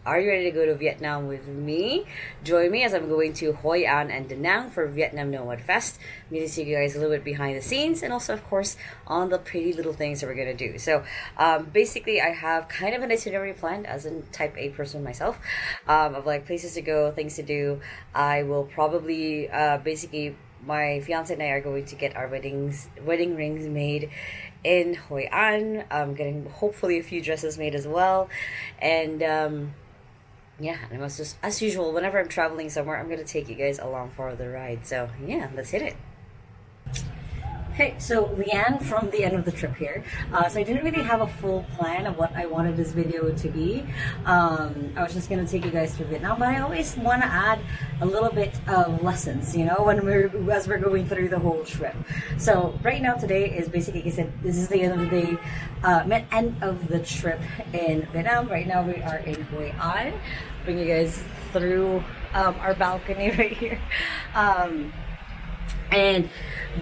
Are you ready to go to Vietnam with me? Join me as I'm going to Hoi An and Da Nang for Vietnam NomadFest. I'm going to see you guys a little bit behind the scenes and also, of course, on the pretty little things that we're going to do. So, basically, I have kind of an itinerary planned as a type A person myself, of like places to go, things to do. I will probably, basically, my fiance and I are going to get our wedding rings made in Hoi An. I'm getting hopefully a few dresses made as well, and yeah, and I must just as usual. Whenever I'm traveling somewhere, I'm gonna take you guys along for the ride. So yeah, let's hit it. Okay, so Leanne from the end of the trip here. So I didn't really have a full plan of what I wanted this video to be. I was just gonna take you guys through Vietnam, but I always want to add a little bit of lessons, you know, as we're going through the whole trip. So right now today is basically, like I said, this is the end of the day, end of the trip in Vietnam. Right now we are in Hoi An. Bring you guys through our balcony right here. And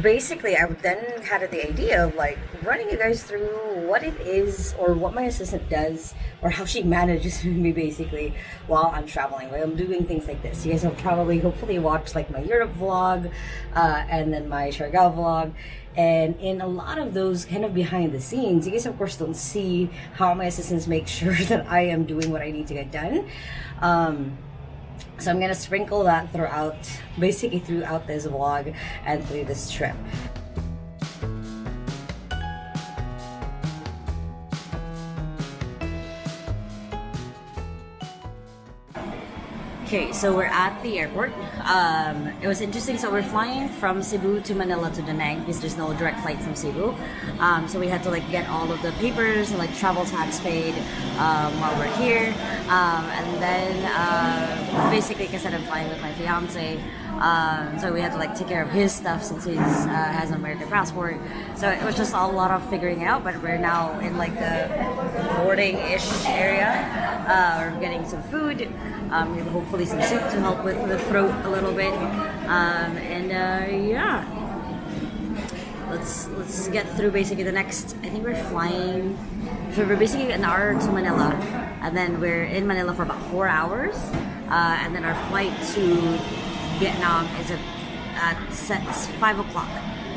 basically, I then had the idea of like running you guys through what it is or what my assistant does or how she manages me basically while I'm traveling, while I'm doing things like this. You guys have probably hopefully watched like my Europe vlog and then my Siargao vlog. And in a lot of those kind of behind the scenes, you guys of course don't see how my assistants make sure that I am doing what I need to get done. So I'm gonna sprinkle that throughout this vlog and through this trip. Okay, so we're at the airport. It was interesting. So we're flying from Cebu to Manila to Da Nang because there's no direct flight from Cebu. So we had to like get all of the papers and like travel tax paid while we're here. And then basically, like I said, I'm flying with my fiance. So we had to like take care of his stuff since he has an American passport. So it was just a lot of figuring out. But we're now in like the boarding-ish area. We're getting some food. We have hopefully some soup to help with the throat a little bit. Yeah. Let's get through basically the next. I think we're flying. So we're basically an hour to Manila, and then we're in Manila for about 4 hours, and then our flight to Vietnam is at 5 o'clock,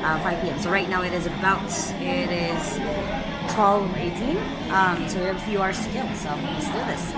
5 p.m. So right now it is 12:18. So we have a few hours to kill. So let's do this.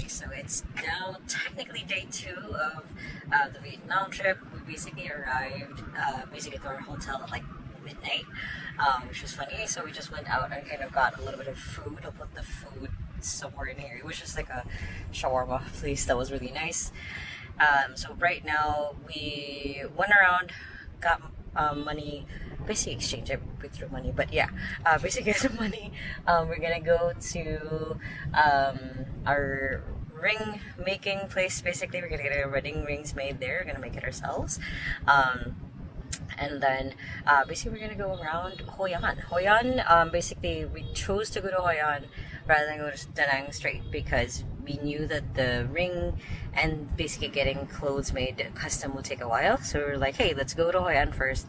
So it's now technically day 2 of the Vietnam trip. We basically arrived basically at our hotel at like midnight, which was funny. So we just went out and kind of got a little bit of food. I'll put the food somewhere in here. It was just like a shawarma place that was really nice. So right now we went around, got money, basically exchange. I withdrew money, but yeah, basically got some money. We're gonna go to our ring making place. Basically, we're gonna get our wedding rings made there. We're gonna make it ourselves. And then basically we're gonna go around Hoi An. Hoi An, basically we chose to go to Hoi An rather than go to Da Nang straight because we knew that the ring and basically getting clothes made custom would take a while. So we were like, hey, let's go to Hoi An first.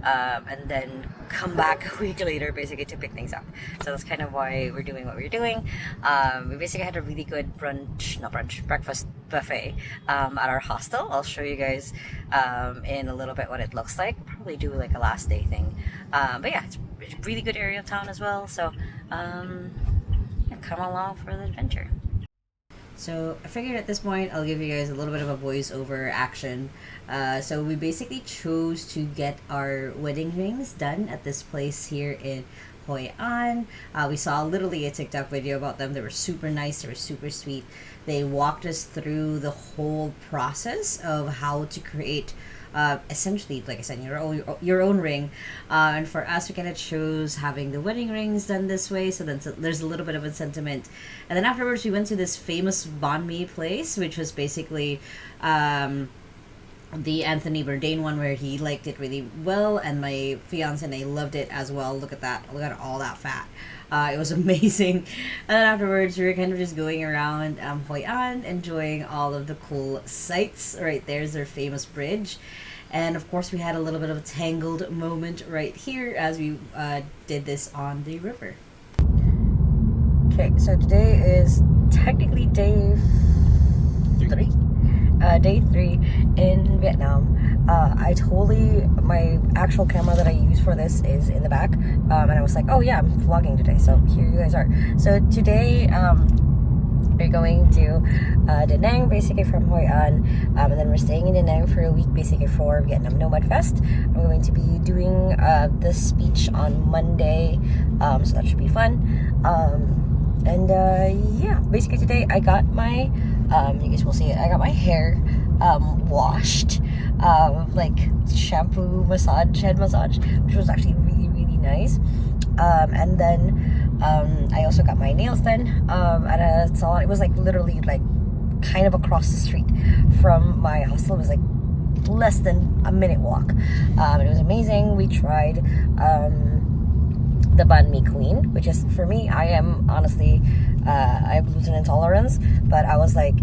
and then come back a week later basically to pick things up. So that's kind of why we're doing what we're doing. We basically had a really good breakfast buffet at our hostel. I'll show you guys in a little bit what it looks like. We'll probably do like a last day thing. But yeah, it's a really good area of town as well. So yeah, come along for the adventure. So I figured at this point I'll give you guys a little bit of a voiceover action. So we basically chose to get our wedding rings done at this place here in Hoi An. We saw literally a TikTok video about them. They were super nice. They were super sweet. They walked us through the whole process of how to create essentially, like I said, your own ring. And for us, we kind of chose having the wedding rings done this way. So then there's a little bit of a sentiment. And then afterwards, we went to this famous Banh Mi place, which was basically the Anthony Bourdain one, where he liked it really well, and my fiance and I loved it as well. Look at that! Look at all that fat. It was amazing. And then afterwards, we were kind of just going around Hoi An, enjoying all of the cool sights. Right there's their famous bridge. And of course, we had a little bit of a tangled moment right here as we did this on the river. Okay, so today is technically day 3. Day 3 in Vietnam. My actual camera that I use for this is in the back, and I was like, oh yeah, I'm vlogging today, so here you guys are. So today we're going to Da Nang, basically from Hoi An, and then we're staying in Da Nang for a week, basically for Vietnam NomadFest. I'm going to be doing this speech on Monday, so that should be fun. Yeah, basically today I got my you guys will see it, I got my hair washed, like shampoo massage, head massage, which was actually really nice. And then I also got my nails done at a salon. It was like literally like kind of across the street from my hostel. It was like less than a minute walk. It was amazing. We tried the Banh Mi Queen, which is, for me, I am honestly I have gluten intolerance, but I was like,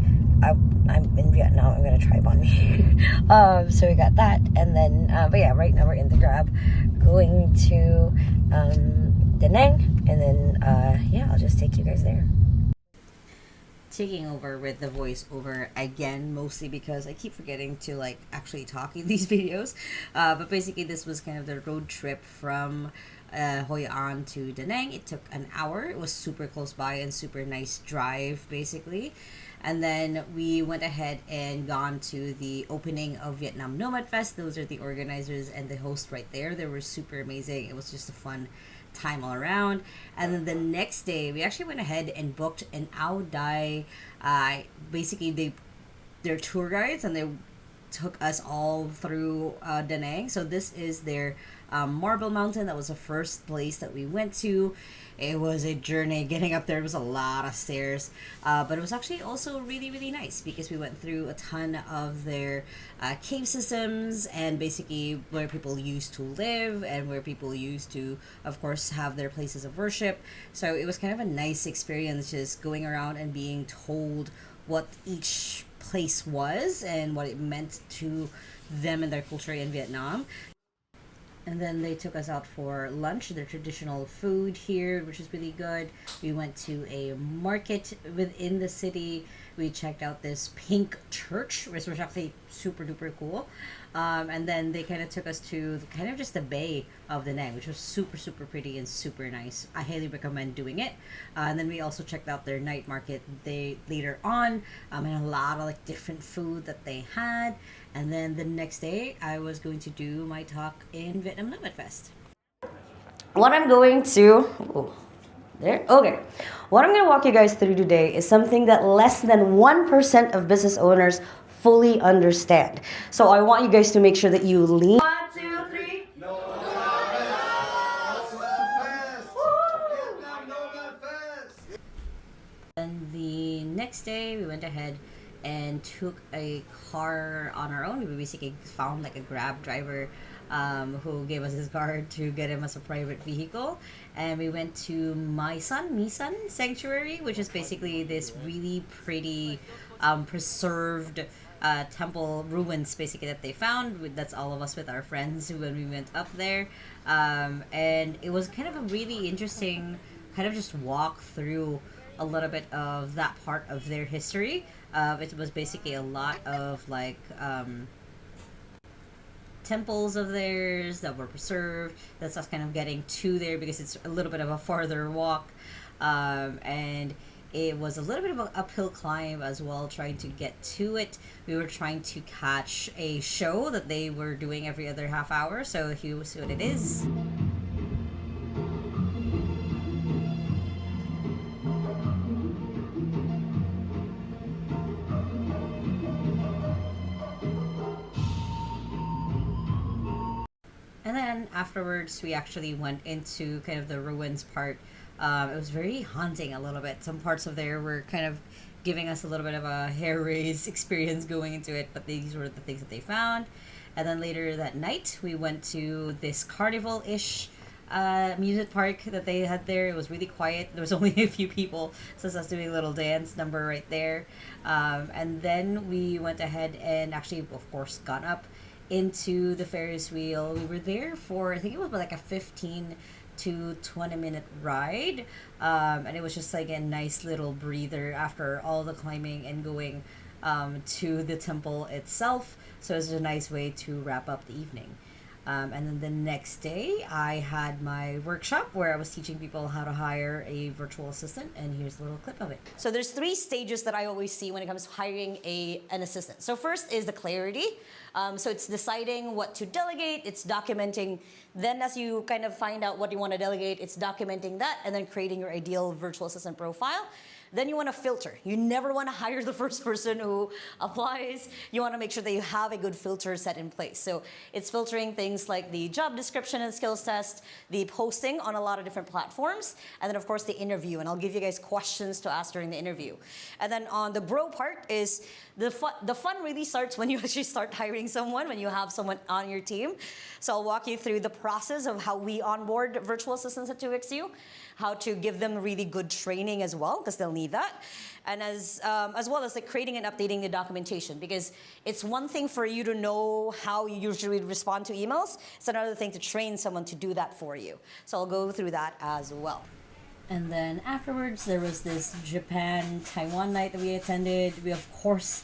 I'm in Vietnam, I'm gonna try Banh Mi. So we got that, and then but yeah, right now we're in the Grab going to Da Nang, and then yeah, I'll just take you guys there. Taking over with the voiceover again, mostly because I keep forgetting to like actually talk in these videos. But basically, this was kind of the road trip from Hoi An to Da Nang. It took an hour. It was super close by and super nice drive, basically. And then we went ahead and gone to the opening of Vietnam NomadFest. Those are the organizers and the host right there. They were super amazing. It was just a fun time all around. And then the next day, we actually went ahead and booked an Ao Dai. Basically, they're tour guides, and they took us all through Da Nang. So this is their Marble Mountain. That was the first place that we went to. It was a journey getting up there. It was a lot of stairs, but it was actually also really nice because we went through a ton of their cave systems, and basically where people used to live and where people used to, of course, have their places of worship. So it was kind of a nice experience just going around and being told what each place was and what it meant to them and their culture in Vietnam. And then they took us out for lunch, their traditional food here, which is really good. We went to a market within the city. We checked out this pink church, which was actually super duper cool. And then they kind of took us to kind of just the bay of Da Nang, which was super pretty and super nice. I highly recommend doing it. And then we also checked out their night market later on, and a lot of like different food that they had. And then the next day, I was going to do my talk in Vietnam NomadFest. What I'm going to... Oh, there? Okay. What I'm going to walk you guys through today is something that less than 1% of business owners fully understand. So I want you guys to make sure that you lean... 1, 2, 3. And the next day, we went ahead and took a car on our own. We basically found like a Grab driver who gave us his car to get him as a private vehicle, and we went to Mi Sun Sanctuary, which is basically this really pretty preserved temple ruins basically that they found. That's all of us with our friends when we went up there, and it was kind of a really interesting kind of just walk through a little bit of that part of their history. It was basically a lot of like temples of theirs that were preserved. That's us kind of getting to there because it's a little bit of a farther walk, and it was a little bit of an uphill climb as well trying to get to it. We were trying to catch a show that they were doing every other half hour, so here's what it is. And then afterwards, we actually went into kind of the ruins part. It was very haunting a little bit. Some parts of there were kind of giving us a little bit of a hair raise experience going into it, but these were the things that they found. And then later that night, we went to this carnival-ish amusement park that they had there. It was really quiet. There was only a few people, so us doing a little dance number right there. And then we went ahead and actually, of course, got up into the Ferris wheel. We were there for, I think it was like a 15 to 20-minute ride, and it was just like a nice little breather after all the climbing and going to the temple itself. So it was a nice way to wrap up the evening. And then the next day, I had my workshop where I was teaching people how to hire a virtual assistant, and here's a little clip of it. So there's 3 stages that I always see when it comes to hiring an assistant. So first is the clarity. So it's deciding what to delegate, it's documenting. Then as you kind of find out what you want to delegate, it's documenting that and then creating your ideal virtual assistant profile. Then you want to filter. You never want to hire the first person who applies. You want to make sure that you have a good filter set in place. So it's filtering things like the job description and skills test, the posting on a lot of different platforms, and then of course the interview. And I'll give you guys questions to ask during the interview. And then on the bro part is the fun really starts when you actually start hiring someone, when you have someone on your team. So I'll walk you through the process of how we onboard virtual assistants at 2XU, how to give them really good training as well, because they'll need that, and as well as like creating and updating the documentation, because it's one thing for you to know how you usually respond to emails, it's another thing to train someone to do that for you. So I'll go through that as well. And then afterwards, there was this Japan-Taiwan night that we attended. We, of course,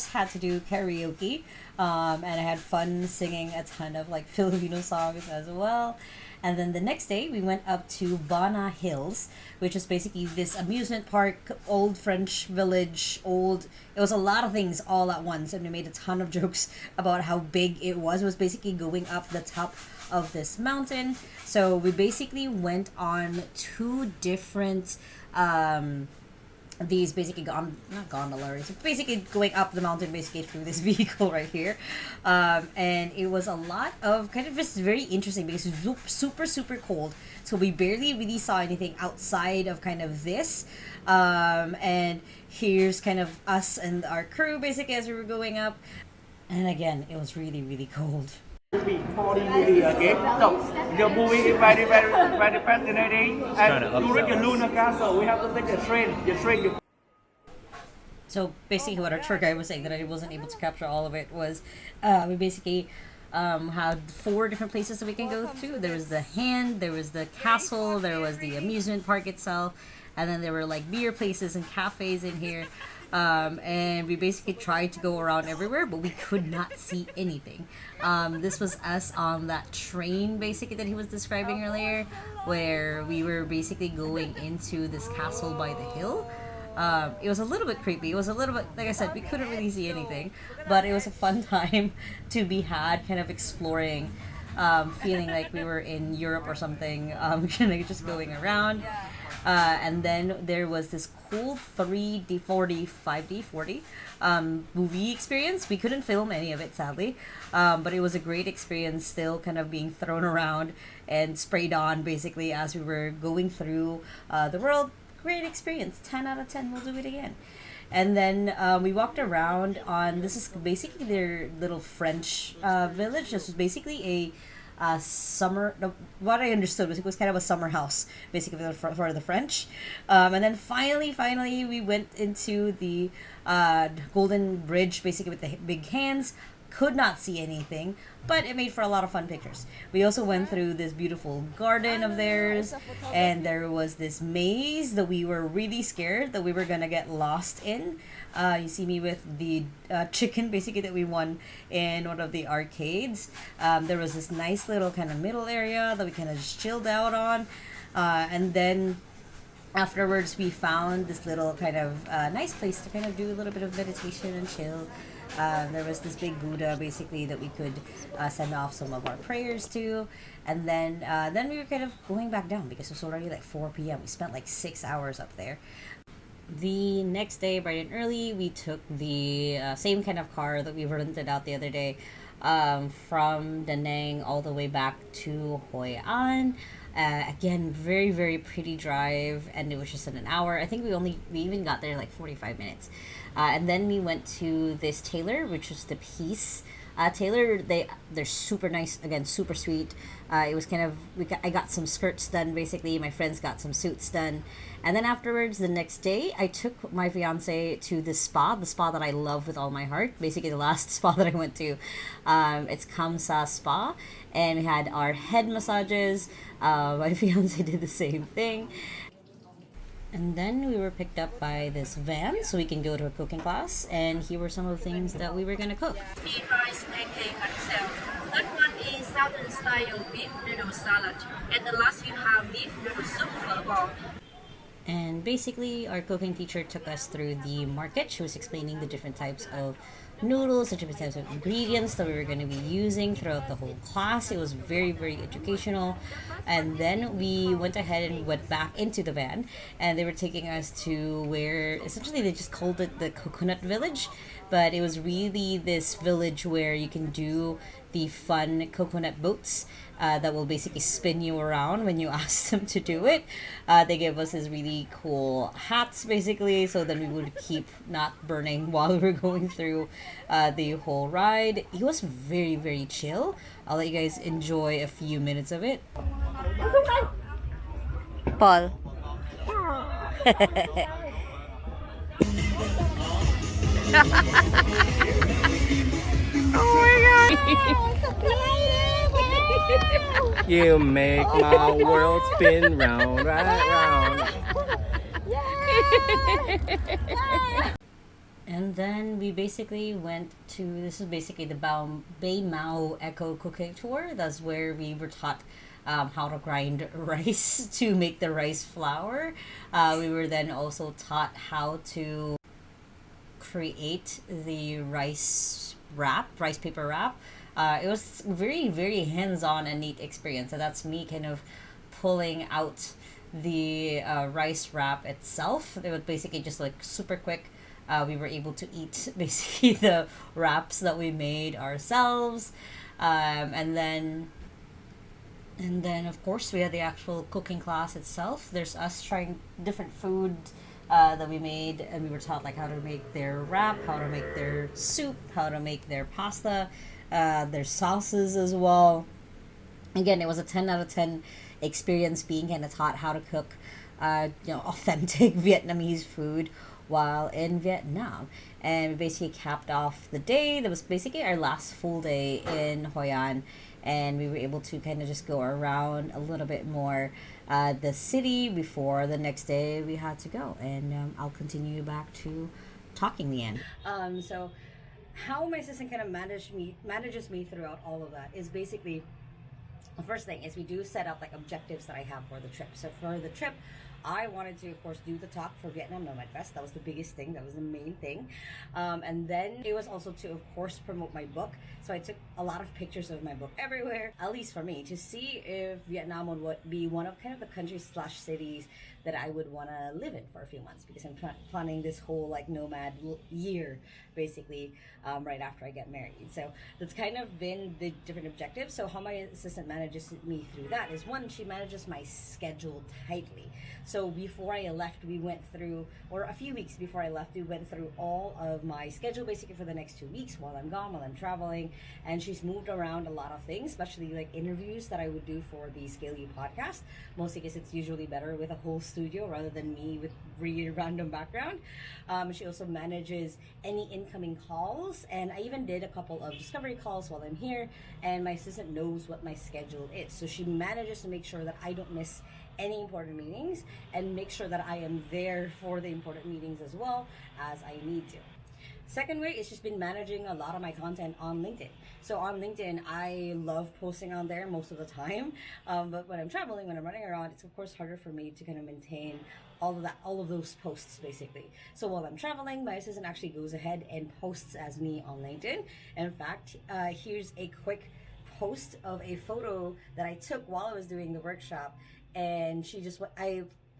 had to do karaoke. And I had fun singing a ton of, like, Filipino songs as well. And then the next day, we went up to Bana Hills, which is basically this amusement park, old French village, it was a lot of things all at once. And we made a ton of jokes about how big it was. It was basically going up the top of this mountain. So we basically went on 2 different these basically not gondolas, basically going up the mountain basically through this vehicle right here, and it was a lot of kind of just very interesting because it's super cold, so we barely really saw anything outside of kind of this, and here's kind of us and our crew basically as we were going up, and again it was really cold. 40 movie, okay? So the movie is very fascinating, and to reach the lunar castle, we have to take the train. So basically, what our tour guide was saying that I wasn't able to capture all of it was, we basically had 4 different places that we can go to. There was the hand, there was the castle, there was the amusement park itself, and then there were like beer places and cafes in here. And we basically tried to go around everywhere, but we could not see anything. This was us on that train basically that he was describing earlier, where we were basically going into this castle by the hill. It was a little bit creepy. It was a little bit, like I said, we couldn't really see anything, but it was a fun time to be had, kind of exploring, feeling like we were in Europe or something, kind of just going around. And then there was this cool 3D40, 5D40 movie experience. We couldn't film any of it, sadly, but it was a great experience still kind of being thrown around and sprayed on basically as we were going through the world. Great experience. 10 out of 10. We'll do it again. And then we walked around on, this is basically their little French village. This was basically summer. No, what I understood was it was kind of a summer house, basically for the French. And then finally, we went into the Golden Bridge, basically with the big hands. Could not see anything, but it made for a lot of fun pictures. We also went through this beautiful garden of theirs, and there was this maze that we were really scared that we were gonna get lost in. You see me with the chicken, basically, that we won in one of the arcades. There was this nice little kind of middle area that we kind of just chilled out on, and then afterwards we found this little kind of nice place to kind of do a little bit of meditation and chill. There was this big Buddha, basically, that we could send off some of our prayers to, and then we were kind of going back down because it was already like 4 p.m. We spent like 6 hours up there. The next day, bright and early, we took the same kind of car that we rented out the other day, from Da Nang all the way back to Hoi An. Again, very, very pretty drive, and it was just in an hour. I think we even got there like 45 minutes. And then we went to this tailor, which was the Peace tailor. They're super nice, again, super sweet. It was kind of, I got some skirts done, basically. My friends got some suits done. And then afterwards, the next day, I took my fiance to the spa that I love with all my heart. Basically, the last spa that I went to. It's Kamsa Spa. And we had our head massages. My fiance did the same thing. And then we were picked up by this van so we can go to a cooking class. And here were some of the things that we were going to cook. Beef rice pancake myself. Third one is southern style beef noodle salad. And the last you have beef noodle soup for ball. And basically, our cooking teacher took us through the market. She was explaining the different types of noodles, the different types of ingredients that we were going to be using throughout the whole class. It was very, very educational. And then we went ahead and went back into the van, and they were taking us to where essentially they just called it the Coconut Village, but it was really this village where you can do the fun coconut boats that will basically spin you around when you ask them to do it. They gave us these really cool hats, basically, so that we would keep not burning while we were going through the whole ride. It was very, very chill. I'll let you guys enjoy a few minutes of it. Paul. You make my world spin round, right round. And then we basically went to, this is basically the Bay Mao Eco Cooking Tour. That's where we were taught how to grind rice to make the rice flour. We were then also taught how to create the rice paper wrap. It was very, very hands-on and neat experience. So that's me kind of pulling out the rice wrap itself. It was basically just like super quick. We were able to eat basically the wraps that we made ourselves. And then of course we had the actual cooking class itself. There's us trying different food that we made, and we were taught like how to make their wrap, how to make their soup, how to make their pasta, their sauces as well. Again, it was a 10 out of 10 experience being kind of taught how to cook authentic Vietnamese food while in Vietnam. And we basically capped off the day. That was basically our last full day in Hoi An, and we were able to kind of just go around a little bit more the city before the next day we had to go. And I'll continue back to talking the end. So how my assistant kind of manages me throughout all of that is basically, the first thing is we do set out like objectives that I have for the trip. So for the trip, I wanted to, of course, do the talk for Vietnam NomadFest. That was the biggest thing. That was the main thing. And then it was also to, of course, promote my book. So I took a lot of pictures of my book everywhere, at least for me, to see if Vietnam would be one of kind of the countries/cities that I would want to live in for a few months, because I'm planning this whole like nomad year, basically, right after I get married. So that's kind of been the different objectives. So how my assistant manages me through that is, one, she manages my schedule tightly. So before I left, we went through, or a few weeks before I left, we went through all of my schedule basically for the next 2 weeks while I'm gone, while I'm traveling. And she's moved around a lot of things, especially like interviews that I would do for the Scale You podcast, mostly because it's usually better with a whole studio rather than me with really random background. She also manages any incoming calls, and I even did a couple of discovery calls while I'm here, and my assistant knows what my schedule is. So she manages to make sure that I don't miss any important meetings and make sure that I am there for the important meetings as well as I need to. Second way is just been managing a lot of my content on LinkedIn. So on LinkedIn, I love posting on there most of the time. But when I'm traveling, when I'm running around, it's of course harder for me to kind of maintain all of those posts basically. So while I'm traveling, my assistant actually goes ahead and posts as me on LinkedIn. And in fact, here's a quick post of a photo that I took while I was doing the workshop, and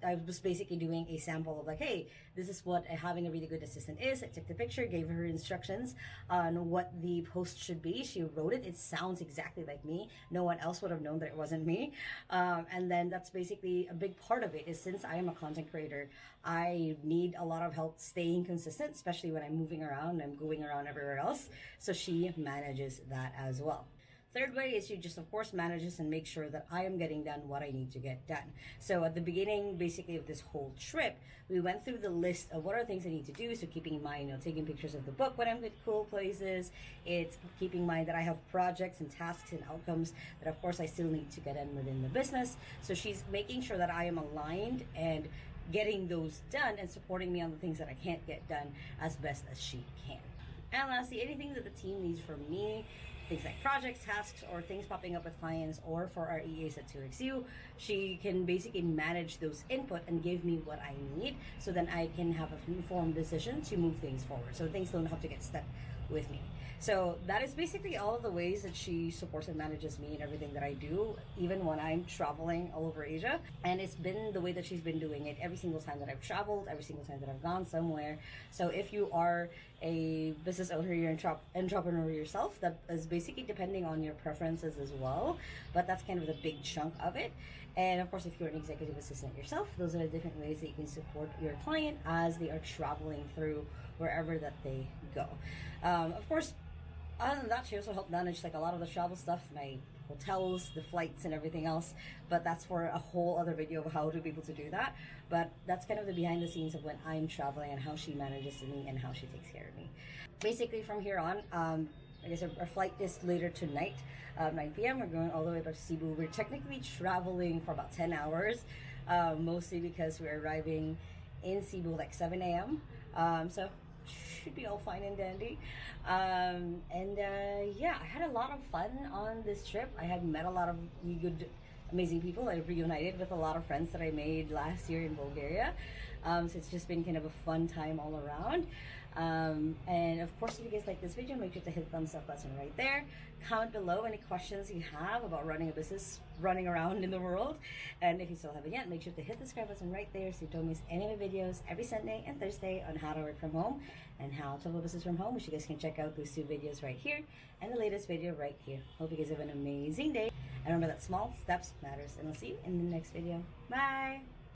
I was basically doing a sample of like, hey, this is what having a really good assistant is. I took the picture, gave her instructions on what the post should be. She wrote it. It sounds exactly like me. No one else would have known that it wasn't me. And then that's basically a big part of it is since I am a content creator, I need a lot of help staying consistent, especially when I'm moving around and I'm going around everywhere else. So she manages that as well. Third way is she just, of course, manages and makes sure that I am getting done what I need to get done. So at the beginning, basically, of this whole trip, we went through the list of what are things I need to do. So keeping in mind, taking pictures of the book when I'm at cool places. It's keeping in mind that I have projects and tasks and outcomes that, of course, I still need to get in within the business. So she's making sure that I am aligned and getting those done and supporting me on the things that I can't get done as best as she can. And lastly, anything that the team needs from me, things like projects, tasks, or things popping up with clients or for our EAs at 2XU, she can basically manage those input and give me what I need so then I can have an informed decision to move things forward. So things don't have to get stuck with me. So that is basically all of the ways that she supports and manages me in everything that I do, even when I'm traveling all over Asia. And it's been the way that she's been doing it every single time that I've traveled, every single time that I've gone somewhere. So if you are a business owner, you're an entrepreneur yourself, that is basically depending on your preferences as well. But that's kind of the big chunk of it. And of course, if you're an executive assistant yourself, those are the different ways that you can support your client as they are traveling through wherever that they go. Of course, other than that, she also helped manage like a lot of the travel stuff, my hotels, the flights, and everything else. But that's for a whole other video of how to be able to do that. But that's kind of the behind the scenes of when I'm traveling and how she manages me and how she takes care of me. Basically, from here on, I guess our flight is later tonight, 9 p.m. We're going all the way to Cebu. We're technically traveling for about 10 hours, mostly because we're arriving in Cebu like 7 a.m. So should be all fine and dandy. Yeah, I had a lot of fun on this trip. I had met a lot of really good, amazing people. I reunited with a lot of friends that I made last year in Bulgaria. So it's just been kind of a fun time all around. And of course, if you guys like this video, make sure to hit the thumbs up button right there. Comment below any questions you have about running a business, running around in the world. And if you still haven't yet, make sure to hit the subscribe button right there so you don't miss any of my videos every Sunday and Thursday on how to work from home and how to have a business from home, which you guys can check out those two videos right here and the latest video right here. Hope you guys have an amazing day. And remember that small steps matters. And I'll see you in the next video. Bye!